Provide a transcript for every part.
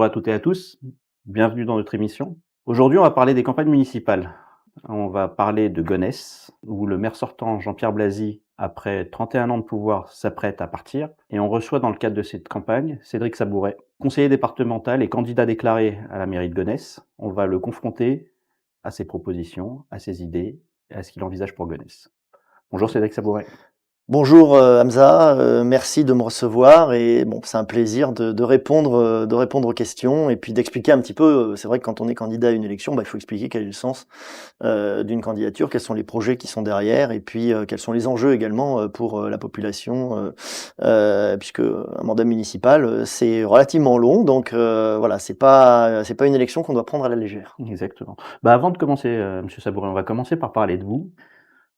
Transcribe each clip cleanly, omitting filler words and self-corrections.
Bonjour à toutes et à tous, bienvenue dans notre émission. Aujourd'hui, on va parler des campagnes municipales. On va parler de Gonesse, où le maire sortant Jean-Pierre Blazy, après 31 ans de pouvoir, s'apprête à partir. Et on reçoit dans le cadre de cette campagne Cédric Sabouret, conseiller départemental et candidat déclaré à la mairie de Gonesse. On va le confronter à ses propositions, à ses idées, et à ce qu'il envisage pour Gonesse. Bonjour Cédric Sabouret. Bonjour Hamza, merci de me recevoir et bon, c'est un plaisir de répondre aux questions et puis d'expliquer un petit peu. C'est vrai que quand on est candidat à une élection, il faut expliquer quel est le sens d'une candidature, quels sont les projets qui sont derrière et puis quels sont les enjeux également pour la population, puisque un mandat municipal c'est relativement long, donc voilà, c'est pas une élection qu'on doit prendre à la légère. Exactement. Avant de commencer, monsieur Sabouret, on va commencer par parler de vous.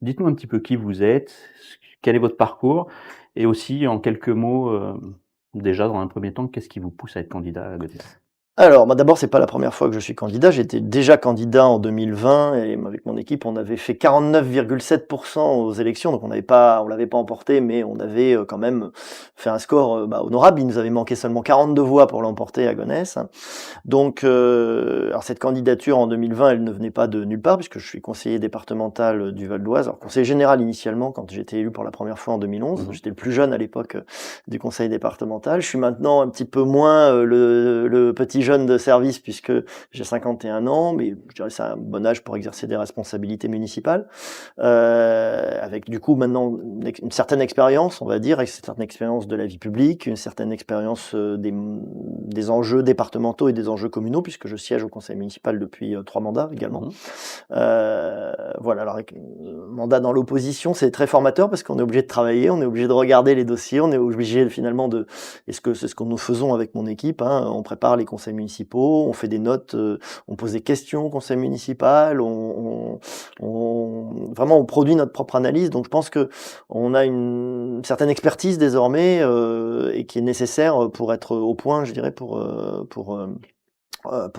Dites-nous un petit peu qui vous êtes, quel est votre parcours et aussi en quelques mots, déjà dans un premier temps, qu'est-ce qui vous pousse à être candidat à Gonesse? Alors, d'abord, c'est pas la première fois que je suis candidat. J'étais déjà candidat en 2020 et avec mon équipe, on avait fait 49,7% aux élections. Donc, on l'avait pas emporté, mais on avait quand même fait un score honorable. Il nous avait manqué seulement 42 voix pour l'emporter à Gonesse. Donc, alors cette candidature en 2020, elle ne venait pas de nulle part puisque je suis conseiller départemental du Val d'Oise. Alors, conseiller général initialement quand j'ai été élu pour la première fois en 2011. Mmh. J'étais le plus jeune à l'époque du conseil départemental. Je suis maintenant un petit peu moins le petit jeune de service puisque j'ai 51 ans, mais je dirais que c'est un bon âge pour exercer des responsabilités municipales. Avec du coup maintenant une certaine expérience, on va dire, une certaine expérience de la vie publique, une certaine expérience des enjeux départementaux et des enjeux communaux, puisque je siège au conseil municipal depuis 3 mandats également. Mmh. Voilà, alors avec mandat dans l'opposition, c'est très formateur parce qu'on est obligé de travailler, on est obligé de regarder les dossiers, on est obligé finalement de... Et c'est ce que nous faisons avec mon équipe, hein, on prépare les conseils municipaux, on fait des notes, on pose des questions au conseil municipal, vraiment on produit notre propre analyse. Donc je pense que on a une certaine expertise désormais et qui est nécessaire pour être au point, je dirais, pour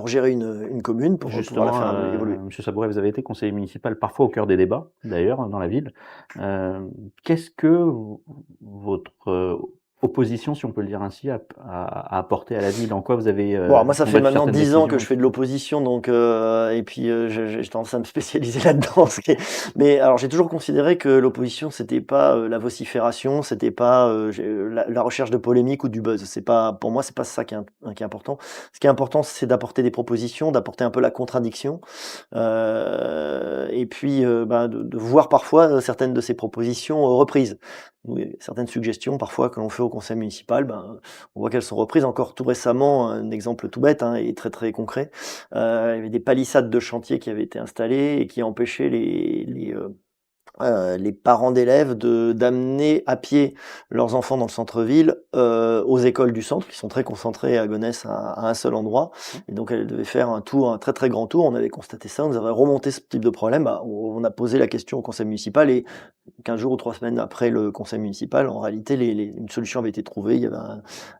gérer une commune, pour pouvoir la Justement, faire évoluer. monsieur Sabouret, vous avez été conseiller municipal, parfois au cœur des débats d'ailleurs, dans la ville. Qu'est-ce que votre, opposition, si on peut le dire ainsi, a apporté à la ville? En quoi vous avez, Bon, alors moi, ça fait combattu maintenant certaines 10 ans que décisions? je fais de l'opposition, donc et puis j'ai tendance à me spécialiser là-dedans. Mais alors, j'ai toujours considéré que l'opposition, c'était pas la vocifération, c'était pas la recherche de polémique ou du buzz. C'est pas, pour moi, c'est pas ça qui est important. Ce qui est important, c'est d'apporter des propositions, d'apporter un peu la contradiction, et puis de voir parfois certaines de ces propositions reprises. Oui, certaines suggestions parfois que l'on fait au conseil municipal, on voit qu'elles sont reprises. Encore tout récemment, un exemple tout bête, hein, et très, très concret, il y avait des palissades de chantier qui avaient été installées et qui empêchaient les parents d'élèves d'amener à pied leurs enfants dans le centre-ville, aux écoles du centre, qui sont très concentrées à Gonesse à un seul endroit. Et donc elles devaient faire un tour, un très, très grand tour. On avait constaté ça, on nous avait remonté ce type de problème. On a posé la question au conseil municipal et 15 jours ou 3 semaines après le conseil municipal, en réalité, une solution avait été trouvée. Il y avait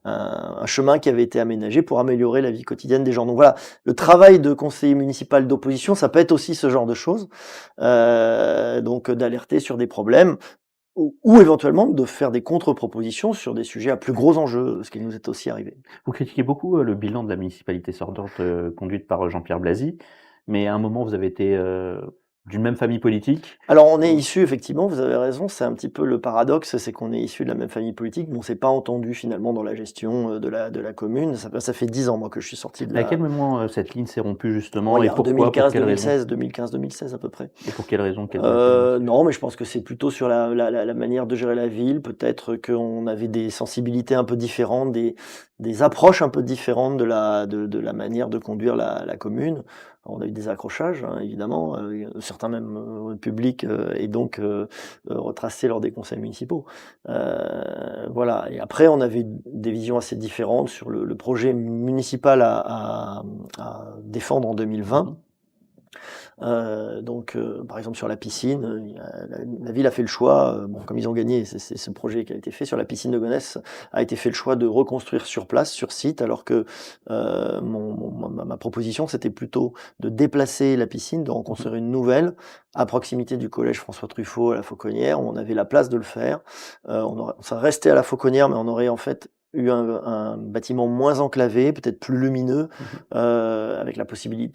un chemin qui avait été aménagé pour améliorer la vie quotidienne des gens. Donc voilà, le travail de conseiller municipal d'opposition, ça peut être aussi ce genre de choses. Donc d'alerter sur des problèmes ou éventuellement de faire des contre-propositions sur des sujets à plus gros enjeux, ce qui nous est aussi arrivé. Vous critiquez beaucoup, le bilan de la municipalité sortante, conduite par, Jean-Pierre Blazy, mais à un moment vous avez été, d'une même famille politique. Alors on est issu, effectivement, vous avez raison, c'est un petit peu le paradoxe, c'est qu'on est issu de la même famille politique, mais on s'est pas entendu finalement dans la gestion de la commune. Ça fait 10 ans, moi, que je suis sorti de À quel la... moment, cette ligne s'est rompue Oh, justement il y et a pourquoi? Pour quelles raisons? 2015-2016 à peu près. Et pour quelles raisons? Quelles ont été les motifs? Non, mais je pense que c'est plutôt sur la manière de gérer la ville. Peut-être qu'on avait des sensibilités un peu différentes, des approches un peu différentes de la manière de conduire la commune. On a eu des accrochages, hein, évidemment, certains même publics, et donc retracés lors des conseils municipaux. Voilà. Et après, on avait des visions assez différentes sur le projet municipal à défendre en 2020. Mmh. Donc, par exemple sur la piscine, la ville a fait le choix, bon, comme ils ont gagné, c'est ce projet qui a été fait sur la piscine de Gonesse, a été fait le choix de reconstruire sur place, sur site, alors que ma proposition, c'était plutôt de déplacer la piscine, de Mmh. reconstruire une nouvelle à proximité du collège François Truffaut à la Fauconnière, où on avait la place de le faire. On serait resté à la Fauconnière, mais on aurait en fait eu un bâtiment moins enclavé, peut-être plus lumineux, Mmh.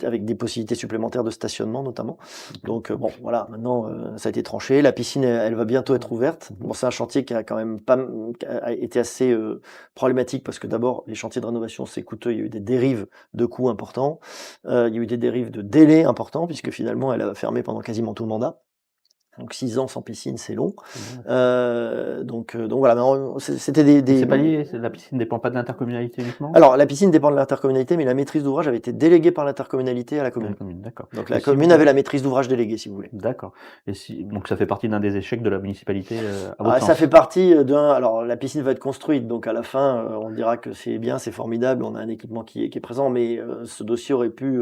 avec des possibilités supplémentaires de stationnement notamment. OK. Donc bon, voilà, maintenant, ça a été tranché. La piscine, elle va bientôt être ouverte. Mmh. Bon, c'est un chantier qui a quand même pas m qui a été assez, problématique parce que d'abord, les chantiers de rénovation, c'est coûteux. Il y a eu des dérives de coûts importants. Il y a eu des dérives de délais importants puisque finalement, elle a fermé pendant quasiment tout le mandat. Donc 6 ans sans piscine, c'est long. C'est long. Donc voilà, mais c'était Et c'est pas lié, la piscine dépend pas de l'intercommunalité uniquement? alors la piscine dépend de l'intercommunalité, mais la maîtrise d'ouvrage avait été déléguée par l'intercommunalité à la À la commune. commune, d'accord. Donc Et la si vous commune avait la maîtrise d'ouvrage déléguée, si vous voulez. D'accord. Et si donc ça fait partie d'un des échecs de la municipalité, à votre Ah, ça fait sens? partie, alors la piscine va être construite, donc à la fin, on dira que c'est bien, c'est formidable, on a un équipement qui est présent, mais ce dossier aurait pu,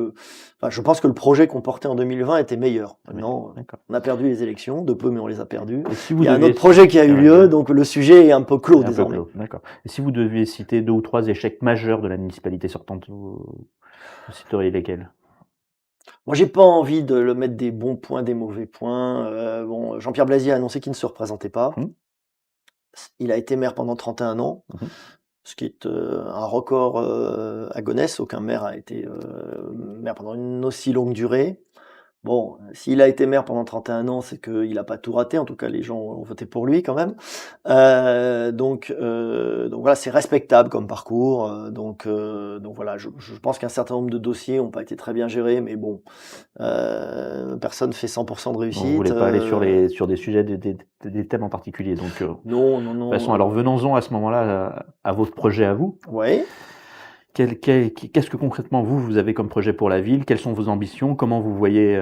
enfin je pense que le projet qu'on portait en 2020 était meilleur. Oui, Maintenant, d'accord. on a perdu les élections, de peu, mais on les a perdues. Et si Il vous y a un deviez autre projet qui a eu lieu, donc le sujet est un peu clos est un peu désormais. clos, d'accord. Et si vous deviez citer 2 ou 3 échecs majeurs de la municipalité sortante, vous citeriez lesquels? Moi, j'ai pas envie de le mettre des bons points, des mauvais points, bon, Jean-Pierre Blasier a annoncé qu'il ne se représentait pas. Mmh. Il a été maire pendant 31 ans, Mmh. ce qui est, un record, à Gonesse. Aucun maire a été, maire pendant une aussi longue durée. Bon, s'il a été maire pendant 31 ans, c'est qu'il a pas tout raté. En tout cas, les gens ont voté pour lui quand même. Donc voilà, c'est respectable comme parcours, donc voilà, je pense qu'un certain nombre de dossiers ont pas été très bien gérés, mais bon, personne fait 100 de Vous réussite, voulez pas aller sur des sujets, des thèmes en particulier, donc non, non, non, passons alors venons-en à ce moment-là à votre projet à vous. ouais. Qu'est-ce que concrètement vous avez comme projet pour la ville? Quelles sont vos ambitions? Comment vous voyez,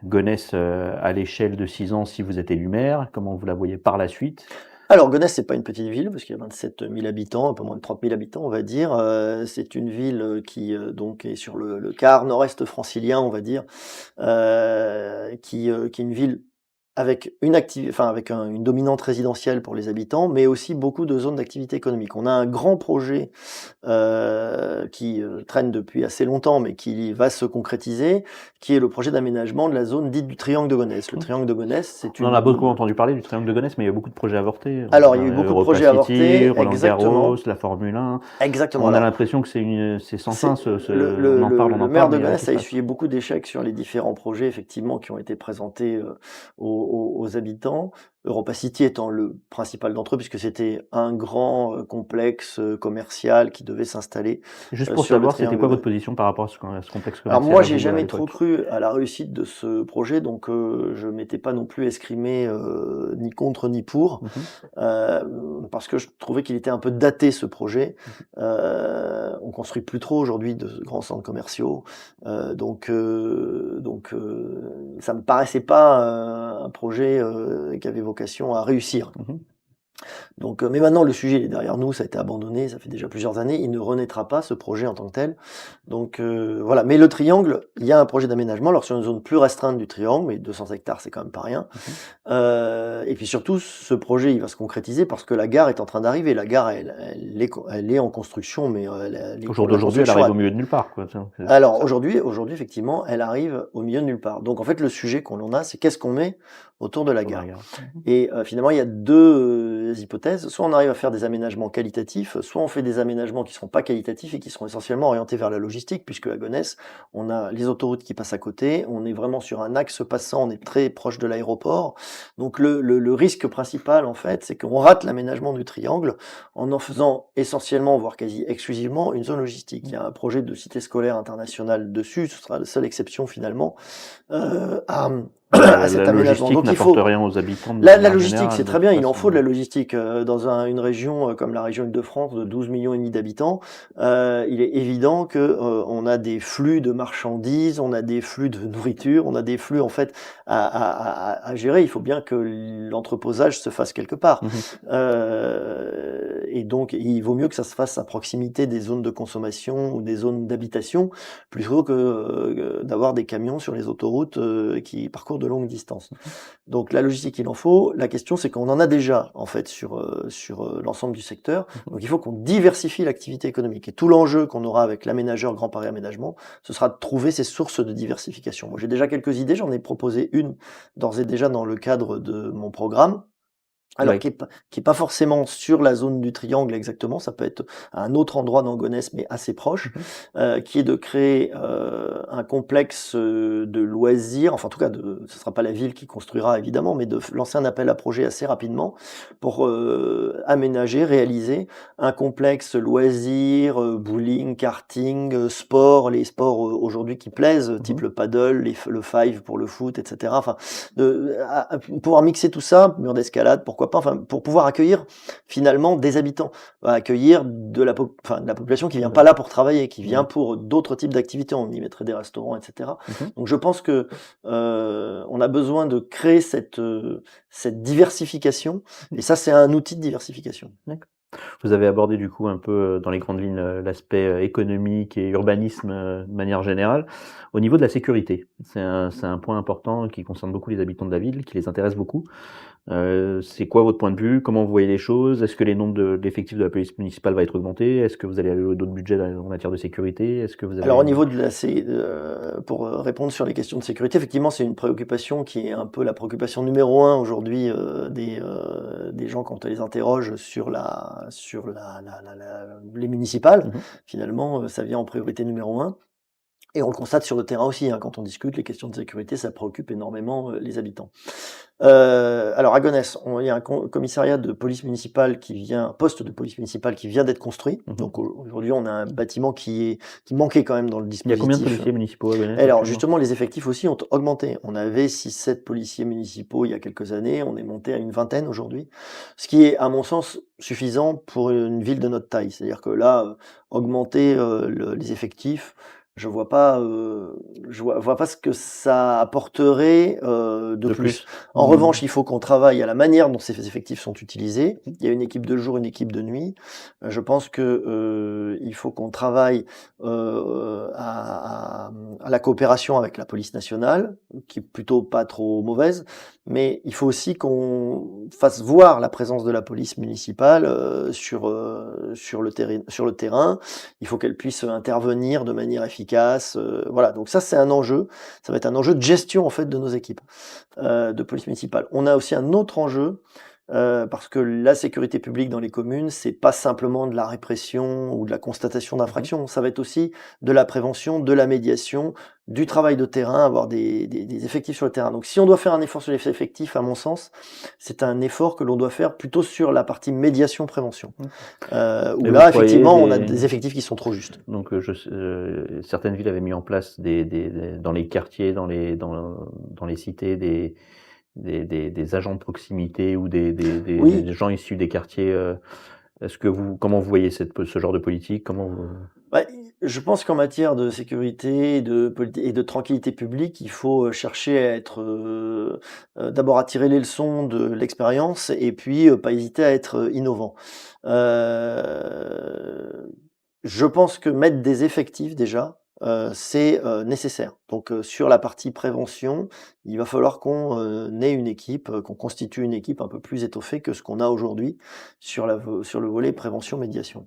Gonesse, à l'échelle de 6 ans si vous êtes élu maire? Comment vous la voyez par la suite? Alors Gonesse, c'est pas une petite ville parce qu'il y a 27 000 habitants, un peu moins de 30 000 habitants, on va dire. C'est une ville, qui, donc est sur le quart nord-est francilien, on va dire, qui est une ville avec une dominante résidentielle pour les habitants, mais aussi beaucoup de zones d'activité économique. On a un grand projet, qui, traîne depuis assez longtemps, mais qui va se concrétiser, qui est le projet d'aménagement de la zone dite du triangle de Gonesse. Le Mmh. triangle de Gonesse, c'est On en a beaucoup une entendu parler du triangle de Gonesse, mais il y a beaucoup de projets avortés. alors il y a eu On a beaucoup de Europa projets City, avortés, Roland-Garros, exactement, la Formule 1. exactement. On a Alors l'impression que c'est sans fin, c'est on en parle, le maire de mais il y a rien qui Gonesse se a passe. essuyé beaucoup d'échecs sur les différents projets effectivement qui ont été présentés, aux habitants. Europa City étant le principal d'entre eux puisque c'était un grand, complexe, commercial qui devait s'installer, Juste pour sur le savoir, c'était triangle de quoi votre Gonesse. position par rapport à ce complexe Alors commercial moi, à j'ai vous, à jamais trop l'époque? cru à la réussite de ce projet, donc je m'étais pas non plus escrimé, ni contre ni pour, Mmh mh. parce que je trouvais qu'il était un peu daté ce projet. Mmh mh. On construit plus trop aujourd'hui de grands centres commerciaux, ça me paraissait pas, un projet, qui avait vocation à réussir. Mmh. Donc, mais maintenant le sujet il est derrière nous, ça a été abandonné, ça fait déjà plusieurs années, il ne renaîtra pas ce projet en tant que tel. Donc, voilà. Mais le triangle, il y a un projet d'aménagement, alors sur une zone plus restreinte du triangle, mais 200 hectares c'est quand même pas rien. Mmh. Et puis surtout, ce projet il va se concrétiser parce que la gare est en train d'arriver. La gare elle est en construction, mais, Au jour la d'aujourd'hui, elle construction arrive a au milieu de nulle part, quoi, tiens, c'est alors ça? aujourd'hui effectivement, elle arrive au milieu de nulle part. Donc en fait, le sujet qu'on en a, c'est qu'est-ce qu'on met autour de la Autour de la gare? gare. Mmh. Et finalement, il y a 2 hypothèses. Soit on arrive à faire des aménagements qualitatifs, soit on fait des aménagements qui seront pas qualitatifs et qui seront essentiellement orientés vers la logistique, puisque à Gonesse, on a les autoroutes qui passent à côté, on est vraiment sur un axe passant, on est très proche de l'aéroport. Donc le risque principal, en fait, c'est qu'on rate l'aménagement du triangle en faisant essentiellement, voire quasi exclusivement, une zone logistique. Il y a un projet de cité scolaire internationale dessus, ce sera la seule exception finalement, à à La cet aménagement. logistique Donc il n'apporte faut rien aux habitants de la manière logistique, générale, c'est de très bien, toute il en faut de façon. la logistique, dans une région, comme la région Île-de-France de 12,5 millions d'habitants, il est évident que, on a des flux de marchandises, on a des flux de nourriture, on a des flux en fait à gérer. Il faut bien que l'entreposage se fasse quelque part. Mmh mh. Et donc il vaut mieux que ça se fasse à proximité des zones de consommation ou des zones d'habitation, plutôt que, d'avoir des camions sur les autoroutes, qui parcourent de longues distances. Mmh. Donc la logistique, il en faut. La question, c'est qu'on en a déjà, en fait, sur l'ensemble du secteur. Mmh. Donc il faut qu'on diversifie l'activité économique. Et tout l'enjeu qu'on aura avec l'aménageur Grand Paris Aménagement, ce sera de trouver ces sources de diversification. Moi, j'ai déjà quelques idées. J'en ai proposé une d'ores et déjà dans le cadre de mon programme. Alors Ouais. qui est pas forcément sur la zone du triangle exactement, ça peut être à un autre endroit dans Gonesse, mais assez proche, Mmh. qui est de créer, un complexe, de loisirs, enfin en tout cas ce sera pas la ville qui construira évidemment, mais de lancer un appel à projet assez rapidement pour, aménager, réaliser un complexe loisirs, bowling, karting, sport, les sports, aujourd'hui qui plaisent, type Mmh. le paddle, le five pour le foot et cetera. Enfin pouvoir mixer tout ça, mur d'escalade, pourquoi pas, enfin, pour pouvoir accueillir finalement des habitants, accueillir de la population qui vient pas Ouais. là pour travailler, qui vient Mmh. pour d'autres types d'activités. On y mettrait des restaurants, et cetera. Mmh. Donc je pense que on a besoin de créer cette diversification, et ça c'est un outil de diversification. D'accord. Vous avez abordé du coup un peu, dans les grandes lignes, l'aspect, économique et urbanisme, de manière générale. Au niveau de la sécurité, c'est un point important qui concerne beaucoup les habitants de la ville, qui les intéresse beaucoup. C'est quoi votre point de vue? Comment vous voyez les choses? Est-ce que les nombres de l'effectif de la police municipale va être augmenté? Est-ce que vous allez allouer d'autres budgets en matière de sécurité? Est-ce que vous Alors au avez niveau de pour, répondre sur les questions de sécurité, effectivement, c'est une préoccupation qui est un peu la préoccupation numéro un aujourd'hui, des gens quand on les interroge sur les municipales. mmh Finalement, ça vient en priorité numéro un. Et on le constate sur le terrain aussi, hein, quand on discute, les questions de sécurité, ça préoccupe énormément, les habitants. Alors à Gonesse, il y a un commissariat de police municipale un poste de police municipale qui vient d'être construit. mmh. Donc aujourd'hui, on a un bâtiment qui manquait quand même dans le Il y a combien de dispositif. policiers municipaux à Gonesse Alors actuellement? justement, les effectifs aussi ont augmenté. On avait 6, 7 policiers municipaux il y a quelques années, on est monté à une vingtaine aujourd'hui, ce qui est à mon sens suffisant pour une ville de notre taille. C'est-à-dire que là, augmenter, les effectifs, je vois pas, je vois pas ce que ça apporterait, de De plus. plus? En Mmh. revanche, il faut qu'on travaille à la manière dont ces effectifs sont utilisés. Mmh. Il y a une équipe de jour, une équipe de nuit. Je pense que, il faut qu'on travaille, à la coopération avec la police nationale, qui est plutôt pas trop mauvaise, mais il faut aussi qu'on fasse voir la présence de la police municipale, sur le terrain. Il faut qu'elle puisse intervenir de manière efficace, voilà, donc ça, c'est un enjeu. Ça va être un enjeu de gestion, en fait, de nos équipes, de police municipale. On a aussi un autre enjeu, parce que la sécurité publique dans les communes, c'est pas simplement de la répression ou de la constatation Mmh. d'infractions, ça va être aussi de la prévention, de la médiation, du travail de terrain, avoir des effectifs sur le terrain. Donc si on doit faire un effort sur les effectifs, à mon sens, c'est un effort que l'on doit faire plutôt sur la partie médiation-prévention, Mmh. où Et vous là, croyez effectivement, on a des des effectifs qui sont trop justes. Donc, certaines villes avaient mis en place des dans les quartiers, dans les cités, des agents de proximité ou Oui. des gens issus des quartiers, comment vous voyez ce genre de politique? Comment vous Bah, je pense qu'en matière de sécurité, et de tranquillité publique, il faut, chercher à être, d'abord à tirer les leçons de l'expérience et puis, pas hésiter à être, innovant. Heu, je pense que mettre des effectifs déjà, c'est, nécessaire. Donc, sur la partie prévention, il va falloir qu'on, ait une équipe, qu'on constitue une équipe un peu plus étoffée que ce qu'on a aujourd'hui sur le volet prévention-médiation.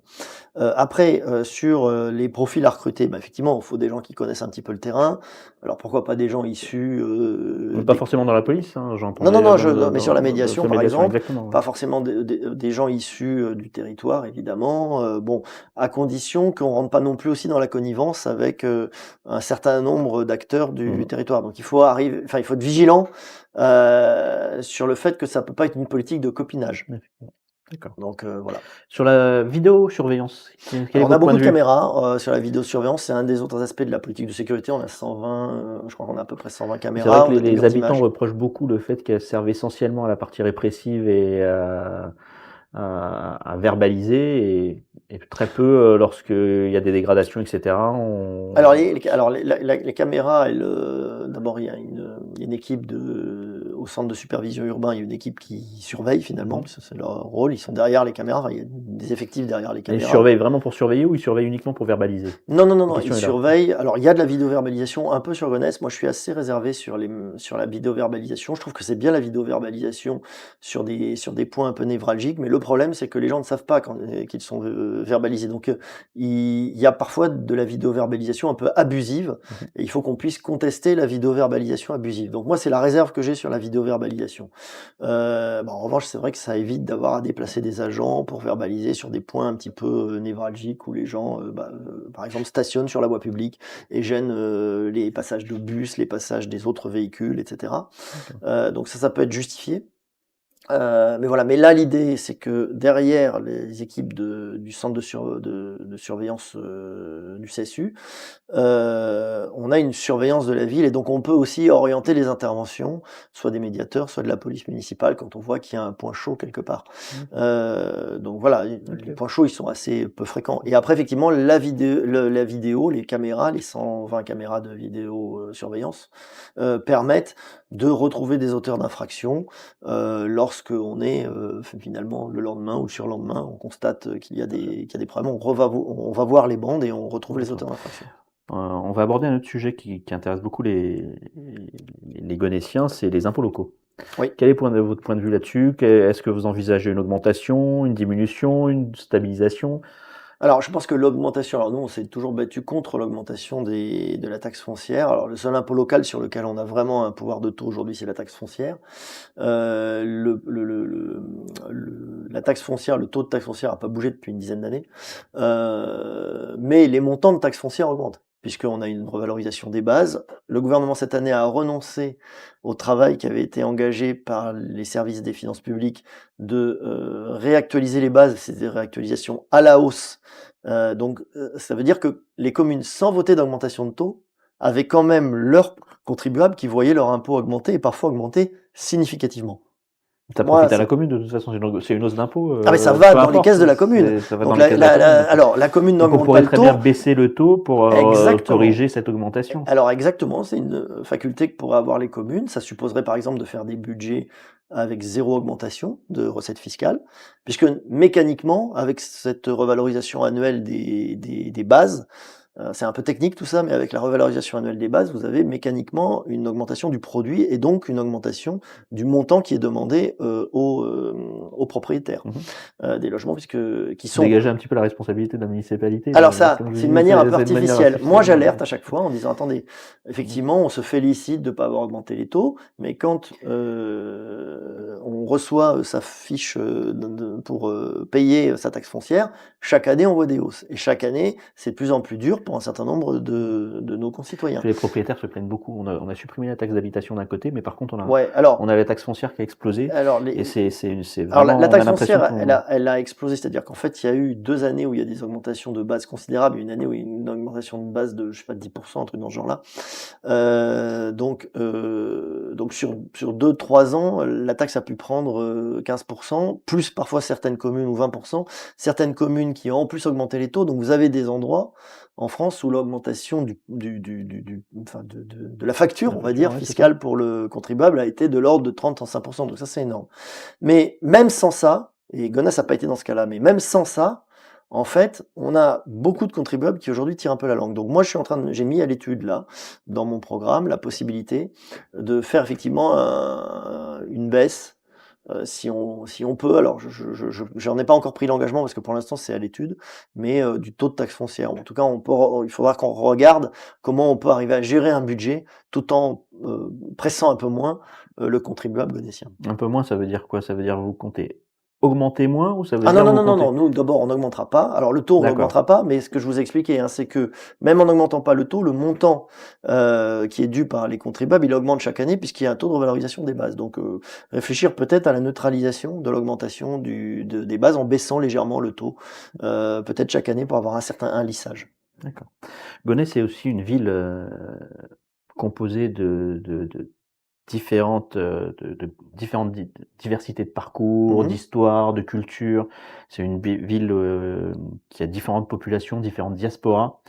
Après, sur, les profils à recruter, bah, effectivement, il faut des gens qui connaissent un petit peu le terrain. Alors pourquoi pas des gens issus, pas des forcément dans la police, hein, non, non, j'entendais, non, dans mais sur la sur médiation, la par médiation, exemple, exactement, ouais. pas forcément des gens issus, du territoire évidemment, bon, à condition qu'on rentre pas non plus aussi dans la connivence avec, un certain nombre d'acteurs du Mmh. territoire. Donc il faut être vigilant, sur le fait que ça peut pas être une politique de copinage. Effectivement. D'accord. Donc, voilà. Sur la vidéosurveillance, quel est Alors on a votre point beaucoup de de vue? caméras, sur la vidéosurveillance, c'est un des autres aspects de la politique de sécurité. On a 120, je crois qu'on a à peu près 120 C'est vrai caméras, que on a des les murs habitants d'images. reprochent beaucoup le fait qu'elles servent essentiellement à la partie répressive et à verbaliser et très peu, lorsqu'il y a des dégradations et cetera, on Alors les caméras, elles, d'abord il y a une équipe au centre de supervision urbain, il y a une équipe qui surveille finalement, mmh parce que c'est leur rôle, ils sont derrière les caméras, enfin il y a des effectifs derrière les et ils caméras. surveillent vraiment pour surveiller ou ils surveillent uniquement pour verbaliser? Non, non, non, La non, ils question est là. surveillent. Alors, il y a de la vidéoverbalisation un peu sur Gonesse. Moi, je suis assez réservé sur la vidéoverbalisation. Je trouve que c'est bien la vidéoverbalisation sur des points un peu névralgiques, mais le problème, c'est que les gens ne savent pas qu'ils sont verbalisés. Donc, il y a parfois de la vidéoverbalisation un peu abusive, Mmh. et il faut qu'on puisse contester la vidéoverbalisation abusive. Donc, moi, c'est la réserve que j'ai sur la vidéo-verbalisation. En revanche, c'est vrai que ça évite d'avoir à déplacer des agents pour verbaliser sur des points un petit peu, névralgiques où les gens, par exemple, stationnent sur la voie publique et gênent, les passages de bus, les passages des autres véhicules et cetera. D'accord. Donc ça peut être justifié. Mais voilà, mais là, l'idée, c'est que derrière les équipes du centre de surveillance, du CSU, on a une surveillance de la ville et donc on peut aussi orienter les interventions, soit des médiateurs, soit de la police municipale quand on voit qu'il y a un point chaud quelque part. D'accord. Donc voilà, les OK. points chauds, ils sont assez peu fréquents et après effectivement la vidéo, les caméras, les 120 caméras de vidéo, surveillance, permettent de retrouver des auteurs d'infractions, lorsqu'on est, finalement le lendemain ou le surlendemain, on constate, qu'il y a des problèmes, on va voir les bandes et on retrouve les D'accord. auteurs d'infractions. On va aborder un autre sujet qui intéresse beaucoup les Gonétiens, c'est les impôts locaux. Oui. Quel est votre point de vue là-dessus? Est-ce que vous envisagez une augmentation, une diminution, une stabilisation? Alors, je pense que l'augmentation, alors nous, on s'est toujours battu contre l'augmentation de la taxe foncière. Alors, le seul impôt local sur lequel on a vraiment un pouvoir de taux aujourd'hui, c'est la taxe foncière. La taxe foncière, le taux de taxe foncière n'a pas bougé depuis une dizaine d'années. Mais les montants de taxe foncière augmentent, puisqu'on a une revalorisation des bases. Le gouvernement, cette année, a renoncé au travail qui avait été engagé par les services des finances publiques de réactualiser les bases, c'est des réactualisations à la hausse. Ça veut dire que les communes, sans voter d'augmentation de taux, avaient quand même leurs contribuables qui voyaient leur impôt augmenter et parfois augmenter significativement. Ça Moi, profite à la ça commune de toute façon, c'est une hausse d'impôt, ah mais ça va peu dans les importe, caisses de la commune. ça va dans Donc les caisses de la commune, d'accord. alors la commune Donc on n'augmente pas pourrait le très bien taux. baisser le taux pour, Exactement. corriger cette augmentation? Alors exactement, c'est une, faculté que pourraient avoir les communes. Ça supposerait par exemple de faire des budgets avec 0 augmentation de recettes fiscales, puisque mécaniquement, avec cette revalorisation annuelle des bases, c'est un peu technique tout ça, mais avec la revalorisation annuelle des bases, vous avez mécaniquement une augmentation du produit et donc une augmentation du montant qui est demandé, aux propriétaires, Mmh. des logements qui C'est sont. dégager un petit peu la responsabilité de la municipalité, Alors là, ça, comme je c'est une dis, manière un peu c'est une manière artificielle. Moi, artificielle, j'alerte à chaque fois en disant: «Attendez, mmh. effectivement, on se félicite de ne pas avoir augmenté les taux, mais quand, on reçoit, sa fiche, pour, payer, sa taxe foncière, chaque année, on voit des hausses et chaque année, c'est de plus en plus dur pour un certain nombre de nos concitoyens». Les propriétaires se plaignent beaucoup. On a supprimé la taxe d'habitation d'un côté, mais par contre Ouais, on a la taxe foncière qui a explosé alors et les c'est Alors la vraiment on a taxe l'impression foncière, elle qu'on a elle a explosé, c'est-à-dire qu'en fait, il y a eu 2 années où il y a des augmentations de base considérables et une année où il y a une augmentation de base de, je sais pas, 10 un truc dans ce genre-là. Donc sur 2-3 ans, la taxe a pu prendre, 15 plus parfois certaines communes ou 20. Certaines communes qui ont en plus augmenté les taux, donc vous avez des endroits en France où l'augmentation enfin de la facture, la on va facture, dire, ouais, c'est ça. fiscale pour le contribuable a été de l'ordre de 30-35 donc ça, c'est énorme. Mais même sans ça, et Gonesse n'a pas été dans ce cas-là, mais même sans ça, en fait, on a beaucoup de contribuables qui aujourd'hui tirent un peu la langue. Donc moi, j'ai mis à l'étude là, dans mon programme, la possibilité de faire effectivement une baisse, si on peut. Alors, j'en ai pas encore pris l'engagement parce que pour l'instant c'est à l'étude, mais du taux de taxe foncière. En tout cas, il faudra qu'on regarde comment on peut arriver à gérer un budget tout en pressant un peu moins le contribuable gonétien. Un peu moins, ça veut dire quoi? Ça veut dire vous comptez augmenter moins ou ça veut Ah non, dire non, vous non, non, non, comptez nous d'abord on n'augmentera pas. Alors le taux on d'accord, n'augmentera pas, mais ce que je vous ai expliqué, hein, c'est que même en n'augmentant pas le taux, le montant qui est dû par les contribuables, il augmente chaque année puisqu'il y a un taux de revalorisation des bases. Donc réfléchir peut-être à la neutralisation de l'augmentation des bases en baissant légèrement le taux, peut-être chaque année pour avoir un lissage. d'accord. Gonesse, c'est aussi une ville, composée de différentes, de différentes diversités de parcours, Mhm. d'histoire, de culture. C'est une ville, qui a différentes populations, différentes diasporas.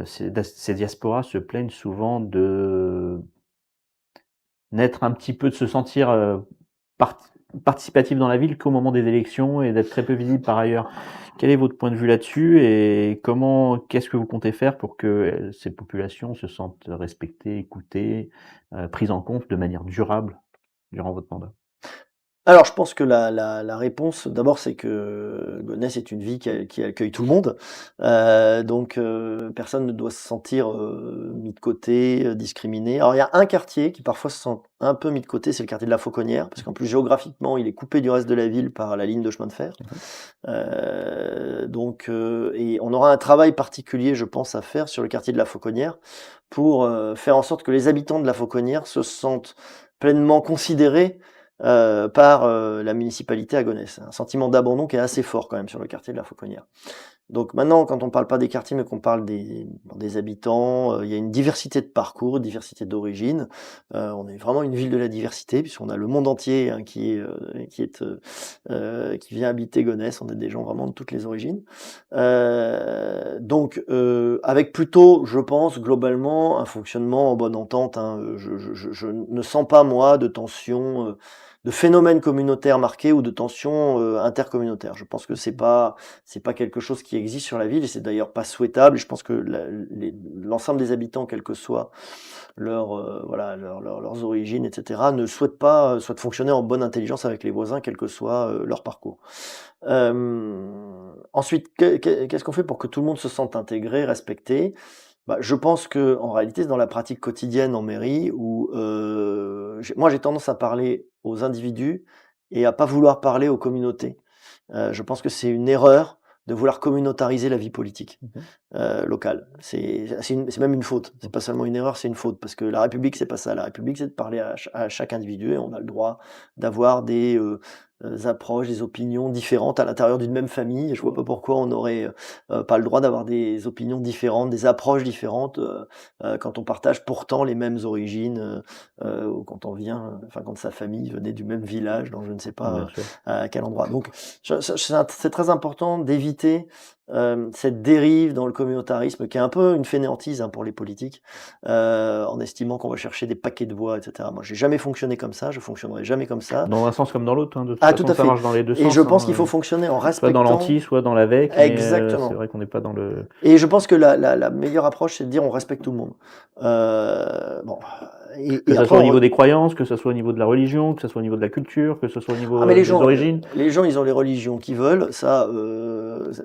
Ces diasporas se plaignent souvent de n'être un petit peu de se sentir, part participatif dans la ville qu'au moment des élections et d'être très peu visible par ailleurs. Quel est votre point de vue là-dessus et qu'est-ce que vous comptez faire pour que, ces populations se sentent respectées, écoutées, prises en compte de manière durable durant votre mandat? Alors, je pense que la réponse, d'abord, c'est que Gonesse est une ville qui accueille tout le monde. Donc, personne ne doit se sentir mis de côté, discriminé. Alors, il y a un quartier qui parfois se sent un peu mis de côté, c'est le quartier de la Fauconnière, parce qu'en plus, géographiquement, il est coupé du reste de la ville par la ligne de chemin de fer. Mmh. Donc, et on aura un travail particulier, je pense, à faire sur le quartier de la Fauconnière pour faire en sorte que les habitants de la Fauconnière se sentent pleinement considérés par la municipalité à Gonesse. Un sentiment d'abandon qui est assez fort quand même sur le quartier de la Fauconnière. Donc maintenant, quand on parle pas des quartiers, mais qu'on parle des habitants, il y a une diversité de parcours, diversité d'origines. On est vraiment une ville de la diversité, puisqu'on a le monde entier hein, qui vient habiter Gonesse. On a des gens vraiment de toutes les origines. Donc, avec plutôt, je pense, globalement, un fonctionnement en bonne entente. Hein. Je ne sens pas, moi, de tension, de phénomène communautaire marqué ou de tension intercommunautaire. Je pense que c'est pas quelque chose qui existe sur la ville et c'est d'ailleurs pas souhaitable. Et je pense que l'ensemble des habitants, quelles que soient leurs origines, etc., ne souhaitent fonctionner en bonne intelligence avec les voisins, quel que soit leur parcours. Ensuite, qu'est-ce qu'on fait pour que tout le monde se sente intégré, respecté? Bah, je pense que en réalité, c'est dans la pratique quotidienne en mairie où moi j'ai tendance à parler aux individus et à pas vouloir parler aux communautés. Je pense que c'est une erreur de vouloir communautariser la vie politique Mmh. locale. C'est même une faute. C'est pas seulement une erreur, c'est une faute parce que la République c'est pas ça. La République c'est de parler à chaque individu et on a le droit d'avoir des approches, des opinions différentes à l'intérieur d'une même famille. Je vois pas pourquoi on n'aurait pas le droit d'avoir des opinions différentes, des approches différentes quand on partage pourtant les mêmes origines ou quand on vient, enfin quand sa famille venait du même village dans je ne sais Bien pas sûr. à quel endroit. Donc c'est très important d'éviter cette dérive dans le communautarisme qui est un peu une fainéantise hein, pour les politiques, en estimant qu'on va chercher des paquets de voix, etc. Moi, j'ai jamais fonctionné comme ça, je fonctionnerai jamais comme ça. Dans un sens comme dans l'autre, hein, de toute Ah, tout façon, à ça fait. marche dans les 2 Et je sens, pense qu'il hein, faut fonctionner en soit dans respectant l'anti, soit dans l'avec, mais c'est exactement. vrai qu'on n'est pas dans le Et je pense que la meilleure approche, c'est de dire on respecte tout le monde. Bon, que et ça après soit au on, niveau des croyances, que ça soit au niveau de la religion, que ça soit au niveau de la culture, que ce soit au ah niveau, mais des origines. les gens, ils ont les religions qu'ils veulent. Ça,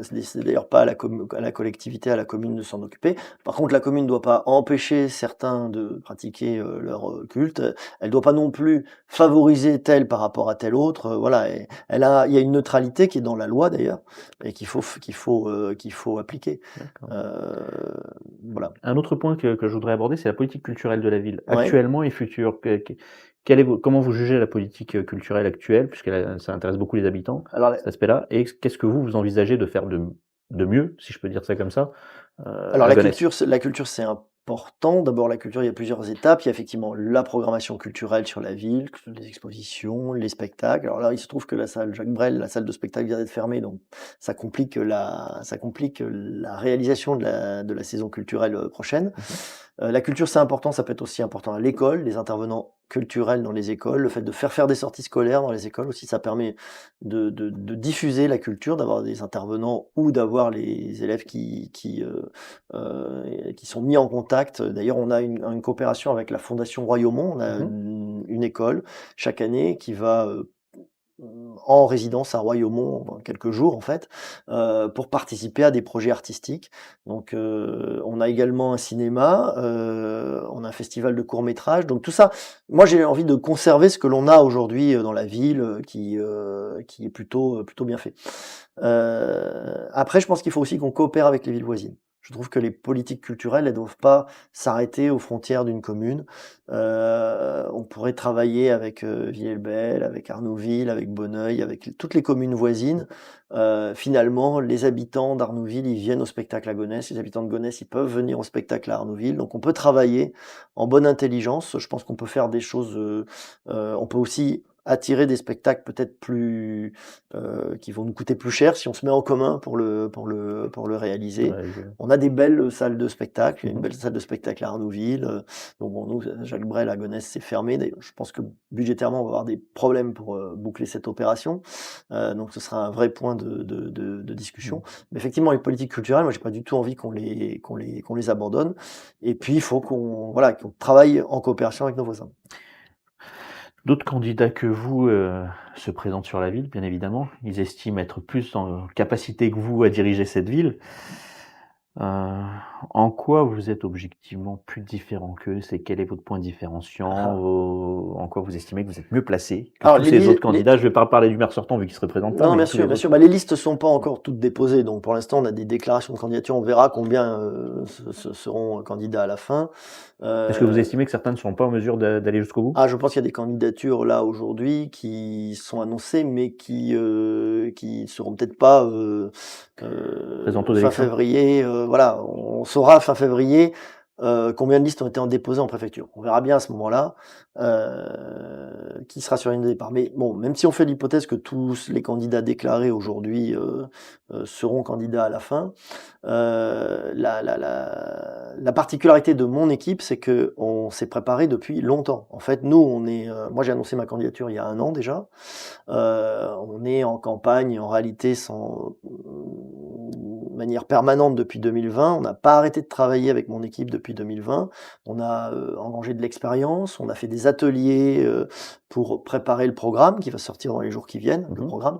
c'est d'ailleurs pas à à la collectivité, à la commune de s'en occuper. Par contre, la commune ne doit pas empêcher certains de pratiquer leur culte. Elle doit pas non plus favoriser tel par rapport à tel autre. Voilà, et il y a une neutralité qui est dans la loi d'ailleurs et qu'il faut appliquer. D'accord. Euh, voilà. Un autre point que je voudrais aborder, c'est la politique culturelle de la ville, Ouais. actuellement et future. Quelle est comment vous jugez la politique, culturelle actuelle? Ça intéresse beaucoup les habitants, Alors, cet aspect-là, et qu'est-ce que vous envisagez de faire de mieux, si je peux dire ça comme ça, Alors à Gonesse? la culture, c'est important. D'abord, la culture, il y a plusieurs étapes. Il y a effectivement la programmation culturelle sur la ville, que ce soit les expositions, les spectacles. Alors là, il se trouve que la salle Jacques Brel, la salle de spectacle vient d'être fermée, donc ça complique la réalisation de la saison culturelle prochaine. Mmh. La culture, c'est important, ça peut être aussi important à l'école, les intervenants culturels dans les écoles, le fait de faire des sorties scolaires dans les écoles aussi, ça permet de diffuser la culture, d'avoir des intervenants ou d'avoir les élèves qui sont mis en contact. D'ailleurs, on a une coopération avec la Fondation Royaumont. On a Mmh. une école chaque année qui va en résidence à Royaumont quelques jours en fait, pour participer à des projets artistiques. Donc, on a également un cinéma, on a un festival de courts métrages. Donc tout ça, moi j'ai envie de conserver ce que l'on a aujourd'hui dans la ville, qui est plutôt bien fait. Après, je pense qu'il faut aussi qu'on coopère avec les villes voisines. Je trouve que les politiques culturelles, elles doivent pas s'arrêter aux frontières d'une commune. On pourrait travailler avec Villers-le-Bel, avec Arnouville, avec Bonneuil, avec toutes les communes voisines. Finalement, les habitants d'Arnouville, ils viennent au spectacle à Gonesse. Les habitants de Gonesse, ils peuvent venir au spectacle à Arnouville. Donc, on peut travailler en bonne intelligence. Je pense qu'on peut faire des choses. On peut aussi attirer des spectacles peut-être plus qui vont nous coûter plus cher si on se met en commun pour le réaliser. Ouais, On a des belles salles de spectacle. Il y a une mmh. belle salle de spectacle à Arnouville. Donc bon, nous, Jacques Brel à Gonesse, c'est fermé. D'ailleurs, je pense que budgétairement, on va avoir des problèmes pour boucler cette opération. Donc ce sera un vrai point de discussion. Mmh. Mais effectivement, les politiques culturelles, moi, j'ai pas du tout envie qu'on les abandonne. Et puis, il faut qu'on travaille en coopération avec nos voisins. D'autres candidats que vous, se présentent sur la ville, bien évidemment. Ils estiment être plus en capacité que vous à diriger cette ville. Heu, En quoi vous êtes objectivement plus différent qu'eux? Quel est votre point différenciant? Ah. En quoi vous estimez que vous êtes mieux placé que Alors tous les ces autres li les candidats? Je vais pas parler du maire sortant vu qu'il se représente pas, Non, mais bien de tous les sûr, bien sûr. autres. Bah, les listes sont pas encore toutes déposées, donc pour l'instant, on a des déclarations de candidature. On verra combien seront candidats à la fin. Est-ce que vous Euh, estimez que certains ne sont pas en mesure d'aller jusqu'au bout? je pense qu'il y a des candidatures là aujourd'hui qui sont annoncées, mais qui seront peut-être pas Présente aux fin élections? février. Voilà, on saura fin février combien de listes ont été en déposées en préfecture. On verra bien à ce moment-là qui sera sur la ligne de départ. Mais bon, même si on fait l'hypothèse que tous les candidats déclarés aujourd'hui seront candidats à la fin, la particularité de mon équipe, c'est que on s'est préparé depuis longtemps. En fait, nous, moi j'ai annoncé ma candidature il y a 1 an déjà. On est en campagne en réalité sans manière permanente depuis 2020. On n'a pas arrêté de travailler avec mon équipe depuis 2020. On a engrangé de l'expérience, on a fait des ateliers pour préparer le programme qui va sortir dans les jours qui viennent, le Mmh. programme.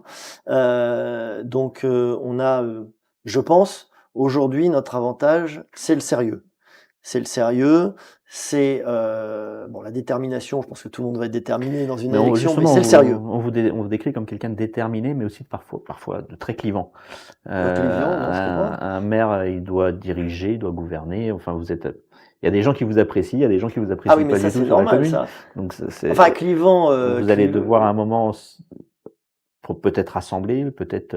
Donc on a, je pense, aujourd'hui notre avantage, c'est le sérieux. C'est le sérieux, c'est bon la détermination, je pense que tout le monde va être déterminé dans une Mais on élection, mais justement, c'est le sérieux. on vous décrit comme quelqu'un de déterminé, mais aussi parfois de très clivant. Clévian, non, je crois pas. Un maire, il doit diriger, il doit gouverner, enfin vous êtes, il y a des gens qui vous apprécient, il y a des gens qui vous Ah oui, apprécient mais pas ça du tout c'est sur la normal commune. ça. Donc Enfin clivant, vous allez devoir à un moment pour peut-être rassembler, peut-être,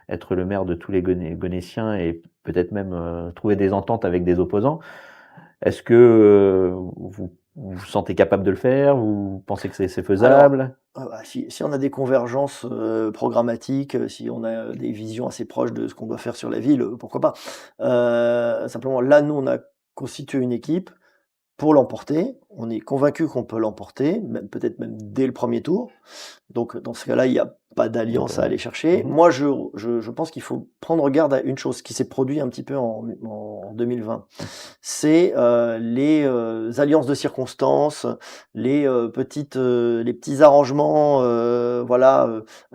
être le maire de tous les Gonétiens et peut-être même, trouver des ententes avec des opposants. Est-ce que, vous vous sentez capable de le faire? Vous pensez que c'est alors, faisable? bah, si on a des convergences, programmatiques, si on a des visions assez proches de ce qu'on doit faire sur la ville, pourquoi pas? Simplement là, nous, on a constitué une équipe pour l'emporter. On est convaincu qu'on peut l'emporter, même peut-être même dès le premier tour. Donc dans ce cas-là, il y a pas d'alliance à aller chercher. Mmh. Moi, je pense qu'il faut prendre garde à une chose qui s'est produit un petit peu en 2020. C'est, les, alliances de circonstances, les petits arrangements, voilà,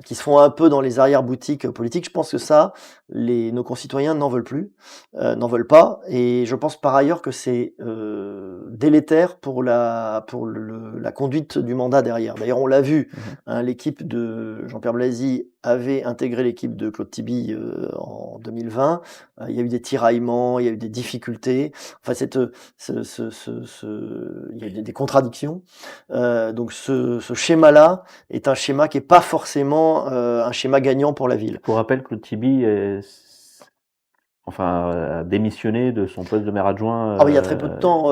qui se font un peu dans les arrière-boutiques, politiques. Je pense que ça, nos concitoyens n'en veulent plus, n'en veulent pas et je pense par ailleurs que c'est, délétère pour la conduite du mandat derrière. D'ailleurs, on l'a vu, Mmh. hein, l'équipe de Jean-Pierre Blazy avait intégré l'équipe de Claude Thiby, en 2020. Il y a eu des tiraillements, il y a eu des difficultés. Enfin, il y a des contradictions. Donc ce schéma-là est un schéma qui est pas forcément un schéma gagnant pour la ville. Pour rappel, Claude Thiby a démissionné de son poste de maire adjoint, Ah oui, il y a très peu de temps,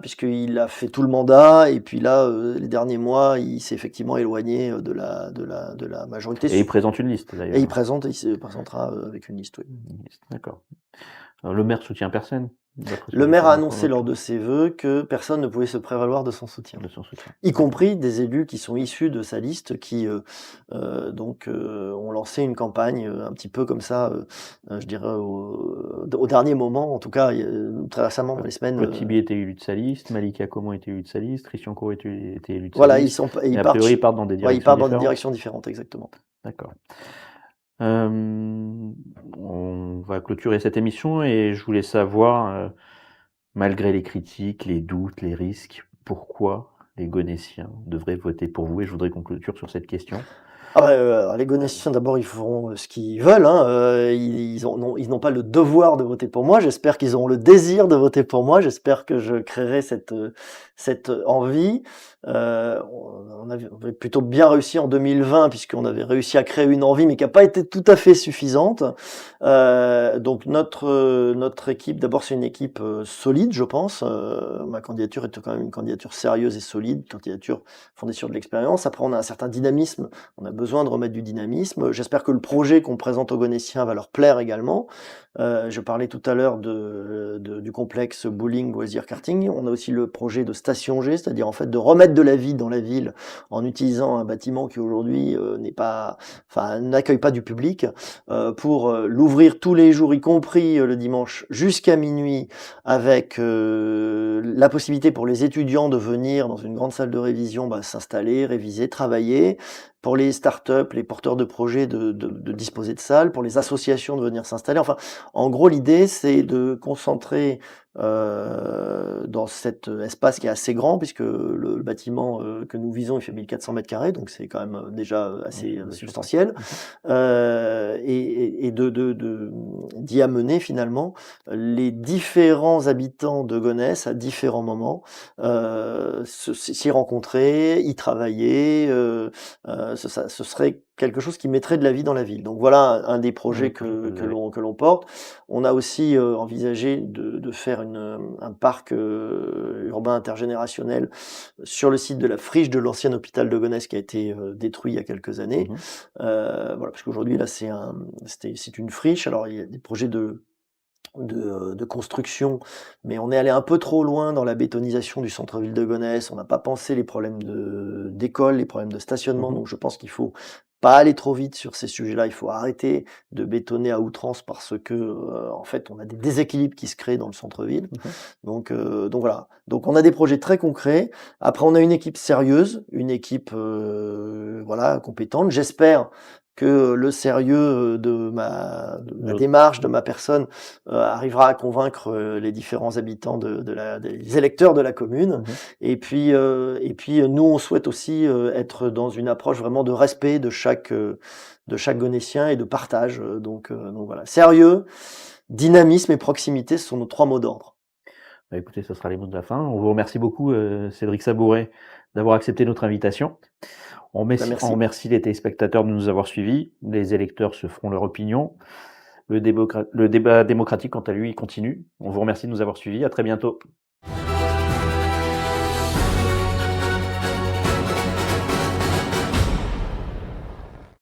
puisqu'il a fait tout le mandat et puis là, les derniers mois, il s'est effectivement éloigné de la majorité. et il présente une liste Et d'ailleurs. il se présentera avec une liste, oui. Une liste, d'accord. Le maire soutient personne, d'après ce que Le j'ai maire a compris annoncé lors de ses vœux que personne ne pouvait se prévaloir de son soutien. de son soutien. Y compris des élus qui sont issus de sa liste qui, ont lancé une campagne, un petit peu comme ça, je dirais au dernier moment, en tout cas, très récemment dans les semaines, Claude Thiby était élu de sa liste, Malika Coman était élu de sa liste, Christian Coe était élu de sa voilà, liste et ils a partent priori, ils partent dans des ouais, ils directions partent dans des différentes? directions différentes, exactement. D'accord. On va clôturer cette émission et je voulais savoir, malgré les critiques, les doutes, les risques, pourquoi les Gonétiens devraient voter pour vous? Et je voudrais qu'on clôture sur cette question. Ah bah, alors les Gonétiens d'abord ils feront, ce qu'ils veulent, hein, ils n'ont pas le devoir de voter pour moi. J'espère qu'ils auront le désir de voter pour moi. J'espère que je créerai cette envie. On avait plutôt bien réussi en 2020 puisqu'on avait réussi à créer une envie, mais qui a pas été tout à fait suffisante. Donc notre équipe, d'abord c'est une équipe, solide je pense. Ma candidature est quand même une candidature sérieuse et solide, candidature fondée sur de l'expérience. Après on a un certain dynamisme, on a besoin de remettre du dynamisme. J'espère que le projet qu'on présente aux Gonétiens va leur plaire également. Je parlais tout à l'heure du complexe bowling, loisirs, karting. On a aussi le projet de station G, c'est-à-dire en fait de remettre de la vie dans la ville en utilisant un bâtiment qui aujourd'hui n'accueille pas du public, pour l'ouvrir tous les jours, y compris le dimanche, jusqu'à minuit, avec la possibilité pour les étudiants de venir dans une grande salle de révision, s'installer, réviser, travailler. Pour les startups, les porteurs de projets de disposer de salles, pour les associations de venir s'installer. Enfin, en gros, l'idée, c'est de concentrer dans cet espace qui est assez grand, puisque le bâtiment que nous visons, il fait 1400 mètres carrés, donc c'est quand même déjà assez substantiel, et d'y amener finalement les différents habitants de Gonesse à différents moments, s'y rencontrer, y travailler, ce serait quelque chose qui mettrait de la vie dans la ville. Donc voilà un des projets que l'on porte. On a aussi envisagé de faire un parc urbain intergénérationnel sur le site de la friche de l'ancien hôpital de Gonesse qui a été détruit il y a quelques années. Voilà, parce qu'aujourd'hui là c'est une friche. Alors il y a des projets de construction, mais on est allé un peu trop loin dans la bétonisation du centre-ville de Gonesse. On n'a pas pensé les problèmes d'école, les problèmes de stationnement. Donc je pense qu'il faut pas aller trop vite sur ces sujets-là. Il faut arrêter de bétonner à outrance parce que en fait on a des déséquilibres qui se créent dans le centre-ville. Donc voilà. Donc on a des projets très concrets. Après on a une équipe sérieuse, une équipe voilà compétente. J'espère que le sérieux de ma démarche, de ma personne, arrivera à convaincre les différents habitants des électeurs de la commune. Et puis nous, on souhaite aussi être dans une approche vraiment de respect de chaque Gonétien et de partage. Donc voilà, sérieux, dynamisme et proximité, ce sont nos 3 mots d'ordre. Bah, écoutez, ce sera les mots de la fin. On vous remercie beaucoup, Cédric Sabouret, d'avoir accepté notre invitation. On Merci. remercie les téléspectateurs de nous avoir suivis. Les électeurs se feront leur opinion. Le débat démocratique, quant à lui, il continue. On vous remercie de nous avoir suivis. À très bientôt.